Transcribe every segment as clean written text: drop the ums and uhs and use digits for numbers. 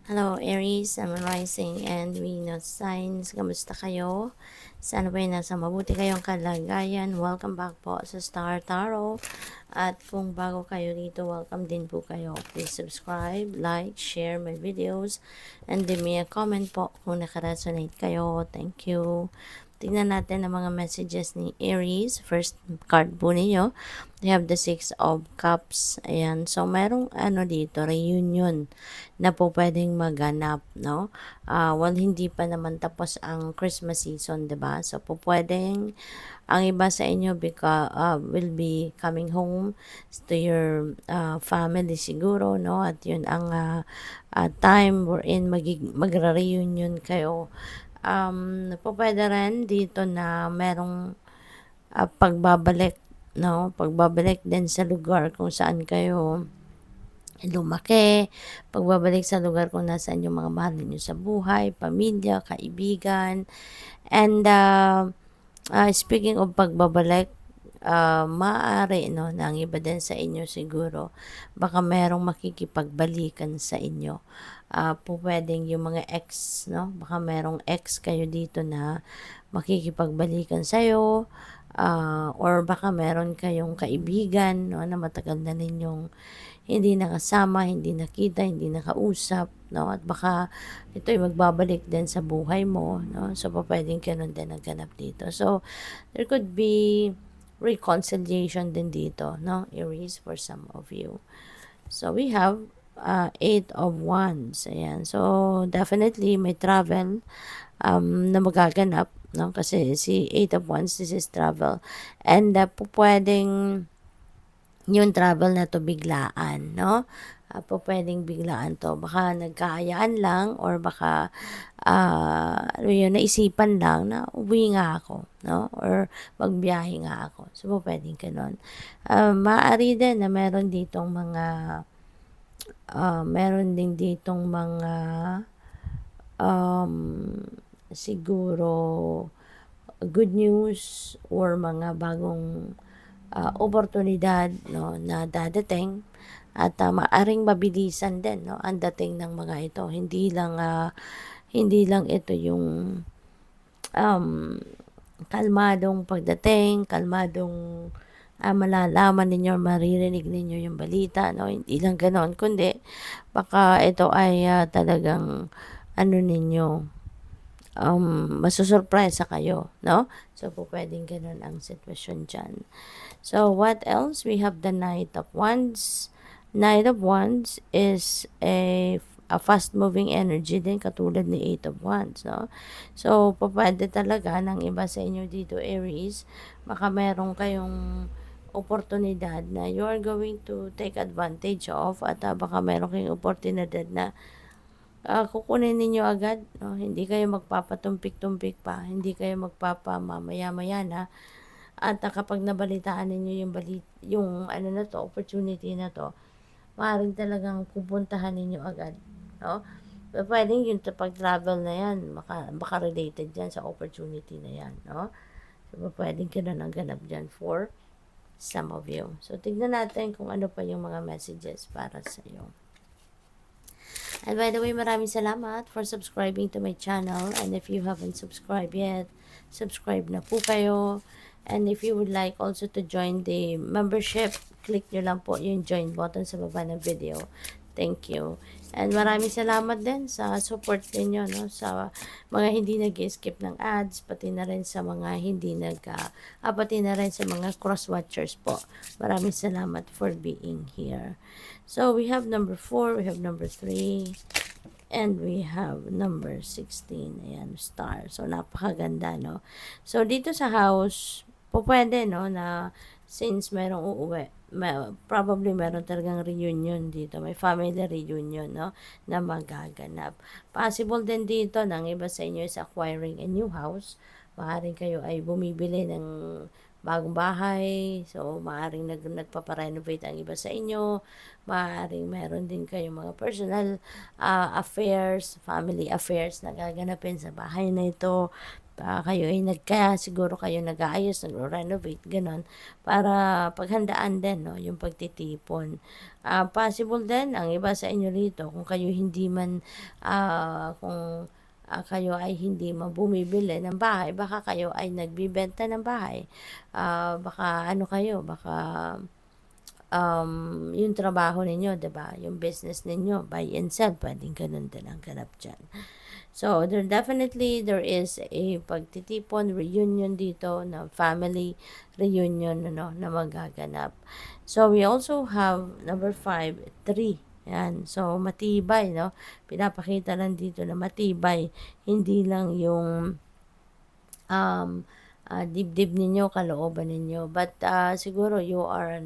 Hello Aries, I'm rising and Venus signs. Kamusta kayo? Sana ba nasa mabuti kayong kalagayan? Welcome back po sa Star Tarot. At kung bago kayo dito, welcome din po kayo. Please subscribe, like, share my videos, and leave me a comment po kung nakaresonate kayo. Thank you. Tingnan natin ang mga messages ni Aries. First card po ninyo. We have the Six of Cups. Ayan. So, merong dito, reunion na po pwedeng maganap, no? Well, hindi pa naman tapos ang Christmas season, 'di ba? So, po pwedeng ang iba sa inyo will be coming home to your family siguro, no? At yun ang time wherein magra-reunion kayo. Po pwede rin dito na merong pagbabalik, no? Pagbabalik din sa lugar kung saan kayo lumaki, pagbabalik sa lugar kung nasaan yung mga mahal niyo sa buhay, pamilya, kaibigan. And speaking of pagbabalik, maaari no, na ang iba din sa inyo siguro, baka merong makikipagbalikan sa inyo. Po pwedeng yung mga ex, no? Baka merong ex kayo dito na makikipagbalikan sa'yo, or baka meron kayong kaibigan, no, na matagal na ninyong hindi nakasama, hindi nakita, hindi nakausap, no? At baka ito ay magbabalik din sa buhay mo, no? So, pwedeng ganun din ang ganap dito. So, there could be reconciliation din dito, no? Aries for some of you. So, we have Eight of Wands. Ayan. So, definitely may travel na magaganap, no? Kasi si Eight of Wands, this is travel. And pwedeng yung travel na to biglaan, no? Po pwedeng biglaan to. Baka nagkaayaan lang or baka yun, naisipan lang na uwi nga ako, no? Or magbiyahe nga ako. So, po pwedeng ganun. Maaari din na meron din ditong mga siguro good news or mga bagong oportunidad, no, na dadating at maaring mabilisan din, no, ang dating ng mga ito. Hindi lang ito yung um, kalmadong pagdating, kalmadong malalaman ninyo, maririnig ninyo yung balita, no? Hindi lang ganon, kundi baka ito ay talagang ninyo, masusurpresa kayo, no? So, po pwedeng ganun ang sitwasyon dyan. So, what else? We have the Knight of Wands. Knight of Wands is a fast-moving energy din, katulad ni Eight of Wands, no? So, pwede talaga ng iba sa inyo dito, Aries, baka meron kayong oportunidad na you are going to take advantage of at baka meron kayong oportunidad na kukunin ninyo agad, no? Hindi kayo magpapatumpik-tumpik pa, hindi kayo magpapamamaya-maya na. At kapag nabalitaan ninyo yung na to, opportunity na to, maaaring talagang pupuntahan ninyo agad, no? Pwedeng yung pag-travel na yan, baka related yan sa opportunity na yan, no? So, pwedeng ganun ang ganap dyan for some of you. So, tignan natin kung ano pa yung mga messages para sa iyo. And by the way, maraming salamat for subscribing to my channel. And if you haven't subscribed yet, subscribe na po kayo. And if you would like also to join the membership, click nyo lang po yung join button sa baba ng video. Thank you. And maraming salamat din sa support ninyo, no? Sa mga hindi nag-skip ng ads, pati na rin sa mga pati na rin sa mga cross-watchers po. Maraming salamat for being here. So, we have number 4, we have number 3, and we have number 16. Ayan, star. So, napakaganda, no? So, dito sa house, pwede, no, na since merong uuwi, probably meron talagang reunion dito. May family reunion, no, na magaganap. Possible din dito ng iba sa inyo is acquiring a new house. Maaaring kayo ay bumibili ng bagong bahay. So, maaaring nagpaparenovate ang iba sa inyo. Maaaring meron din kayong mga personal affairs, family affairs na gaganapin sa bahay na ito. kayo ay kaya siguro kayo nag-aayos, nagre-renovate, gano'n, para paghandaan din, no, yung pagtitipon. Possible din, ang iba sa inyo rito, kung kayo hindi man, kung kayo ay hindi man bumibili ng bahay, baka kayo ay nagbibenta ng bahay. Baka ano kayo, baka yung trabaho ninyo, 'di ba? Yung business ninyo, buy and sell, pwedeng ganun din ang ganap dyan. So, there is a pagtitipon, reunion dito, na family reunion, ano, na magaganap. So, we also have number 5, 3. Yan. So, matibay, no? Pinapakita lang dito na matibay. Hindi lang yung dibdib ninyo, kalooban ninyo. But siguro you are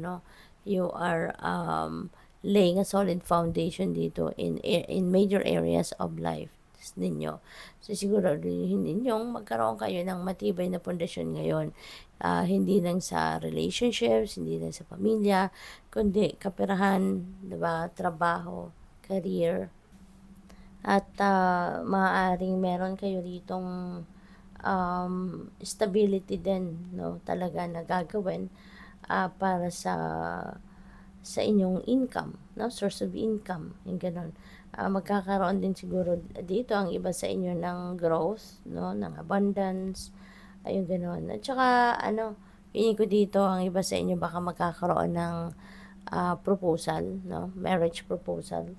laying a solid foundation dito in major areas of life ninyo. So siguro ninyong magkaroon kayo ng matibay na pundasyon ngayon. Hindi lang sa relationships, hindi lang sa pamilya, kundi kaperahan, 'di ba, trabaho, career, at maaaring meron kayo ditong stability din, no, talaga na gagawin para sa inyong income, no, source of income, yung gano'n. Magkakaroon din siguro dito ang iba sa inyo ng growth, no, ng abundance, ayun gano'n. At saka ano, feeling ko dito ang iba sa inyo baka magkakaroon ng proposal, no, marriage proposal.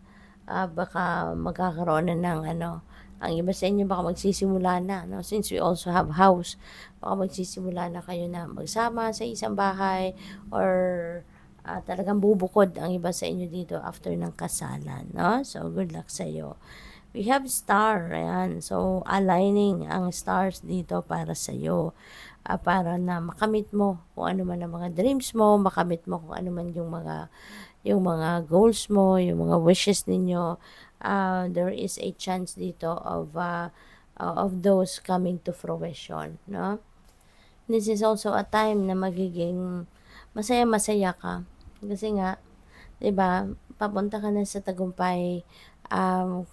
Baka magkakaroon na ng ano, ang iba sa inyo baka magsisimula na, no, since we also have house, baka magsisimula na kayo na magsama sa isang bahay, or talagang bubukod ang iba sa inyo dito after ng kasalan, no? So, good luck sa iyo. We have star, ayan. So, aligning ang stars dito para sa iyo. Para na makamit mo kung ano man ang mga dreams mo, makamit mo kung ano man yung mga goals mo, yung mga wishes ninyo. There is a chance dito of those coming to fruition, no? This is also a time na magiging masaya-masaya ka. Kasi nga, 'di ba, papunta ka na sa tagumpay,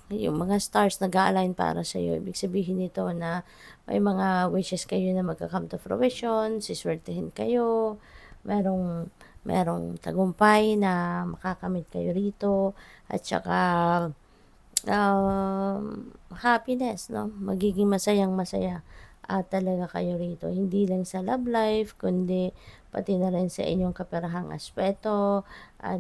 yung mga stars nag-a-align para sa iyo. Ibig sabihin nito na may mga wishes kayo na magka-come to fruition, siswertehin kayo, merong tagumpay na makakamit kayo rito, at saka happiness, no? Magiging masayang-masaya talaga kayo rito. Hindi lang sa love life, kundi pati na rin sa inyong kaperahang aspeto.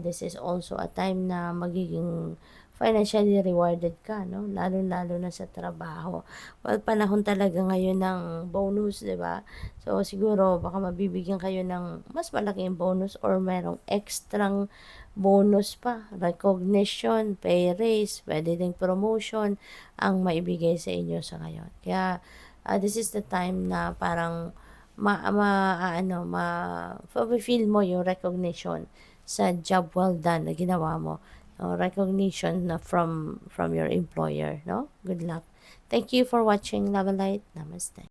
This is also a time na magiging financially rewarded ka, no? Lalo-lalo na sa trabaho. Well, panahon talaga ngayon ng bonus, 'di ba? So siguro baka mabibigyan kayo ng mas malaking bonus, or merong extrang bonus pa, recognition, pay raise, pwede ding promotion ang maibigay sa inyo sa ngayon. Kaya this is the time na parang feel mo yung recognition sa job well done na ginawa mo. Recognition na from your employer, no? Good luck. Thank you for watching. Love and light. Namaste.